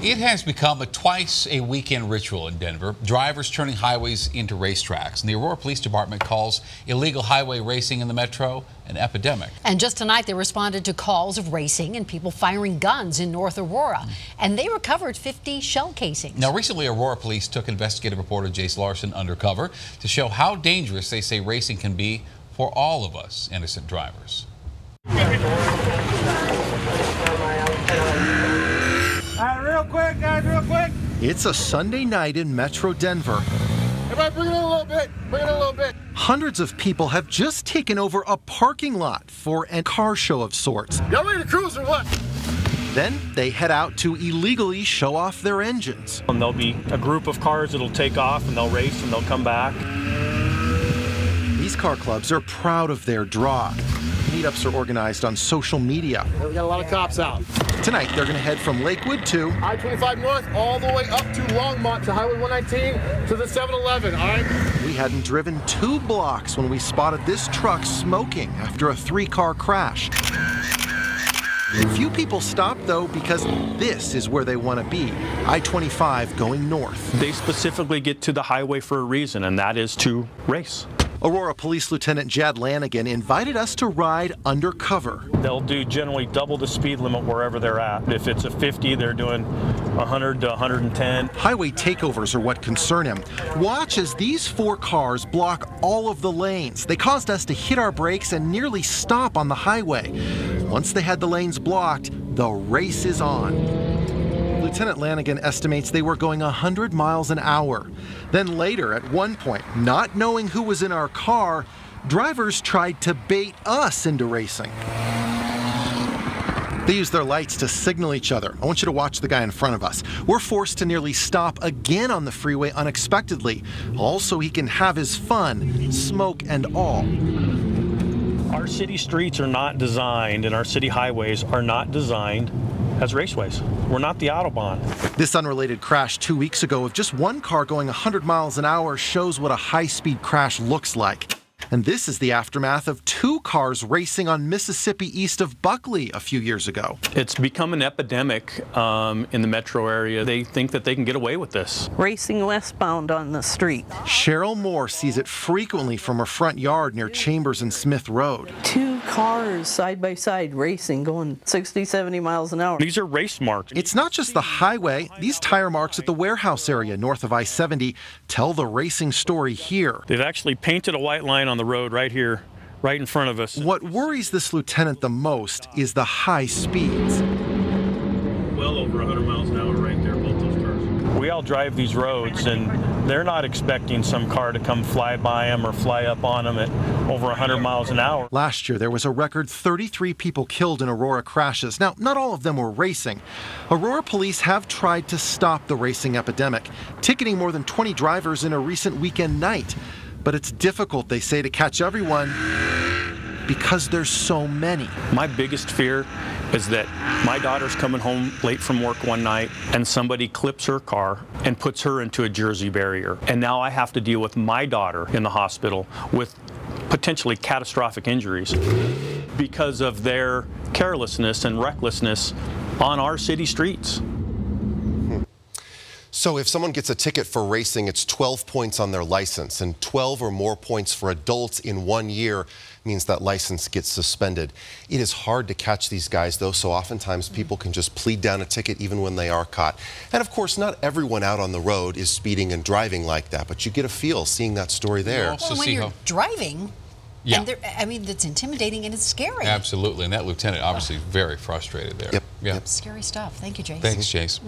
It has become a twice-a-weekend ritual in Denver. Drivers turning highways into racetracks. And the Aurora Police Department calls illegal highway racing in the metro an epidemic. And just tonight, they responded to calls of racing and people firing guns in North Aurora. And they recovered 50 shell casings. Now, recently, Aurora Police took investigative reporter Jace Larson undercover to show how dangerous they say racing can be for all of us innocent drivers. Real quick, guys, real quick. It's a Sunday night in Metro Denver. Everybody bring it in a little bit, bring it in a little bit. Hundreds of people have just taken over a parking lot for a car show of sorts. Y'all ready to cruise or what? Then they head out to illegally show off their engines. And there'll be a group of cars that'll take off and they'll race and they'll come back. These car clubs are proud of their draw. Meetups are organized on social media. We got a lot of cops out. Tonight, they're going to head from Lakewood to I-25 North all the way up to Longmont to Highway 119 to the 7-Eleven, all right? We hadn't driven 2 blocks when we spotted this truck smoking after a 3-car crash. Few people stopped, though, because this is where they want to be, I-25 going north. They specifically get to the highway for a reason, and that is to race. Aurora Police Lieutenant Jad Lanigan invited us to ride undercover. They'll do generally double the speed limit wherever they're at. If it's a 50, they're doing 100 to 110. Highway takeovers are what concern him. Watch as these 4 cars block all of the lanes. They caused us to hit our brakes and nearly stop on the highway. Once they had the lanes blocked, the race is on. Lieutenant Lanigan estimates they were going 100 miles an hour. Then later, at one point, not knowing who was in our car, drivers tried to bait us into racing. They used their lights to signal each other. I want you to watch the guy in front of us. We're forced to nearly stop again on the freeway unexpectedly, all so he can have his fun, smoke and all. Our city streets are not designed, and our city highways are not designed as raceways. We're not the Autobahn. This unrelated crash 2 weeks ago of just one car going 100 miles an hour shows what a high-speed crash looks like. And this is the aftermath of 2 cars racing on Mississippi east of Buckley a few years ago. It's become an epidemic in the metro area. They think that they can get away with this. Racing westbound on the street. Cheryl Moore sees it frequently from her front yard near Chambers and Smith Road. 2 cars side by side racing, going 60, 70 miles an hour. These are race marks. It's not just the highway. These tire marks at the warehouse area north of I-70 tell the racing story here. They've actually painted a white line on the road right here, right in front of us. What worries this lieutenant the most is the high speeds. Well over 100 miles an hour right there, both those cars. We all drive these roads, and they're not expecting some car to come fly by them or fly up on them at over 100 miles an hour. Last year, there was a record 33 people killed in Aurora crashes. Now, not all of them were racing. Aurora police have tried to stop the racing epidemic, ticketing more than 20 drivers in a recent weekend night. But it's difficult, they say, to catch everyone because there's so many. My biggest fear is that my daughter's coming home late from work one night and somebody clips her car and puts her into a Jersey barrier. And now I have to deal with my daughter in the hospital with potentially catastrophic injuries because of their carelessness and recklessness on our city streets. So if someone gets a ticket for racing, it's 12 points on their license, and 12 or more points for adults in 1 year means that license gets suspended. It is hard to catch these guys, though, so oftentimes people can just plead down a ticket even when they are caught. And of course, not everyone out on the road is speeding and driving like that, but you get a feel seeing that story there. Well, when you're driving, yeah. And I mean, it's intimidating and it's scary. Absolutely, and that lieutenant obviously very frustrated there. Yep. Yeah. Scary stuff. Thank you, Jace. Thanks, Jace.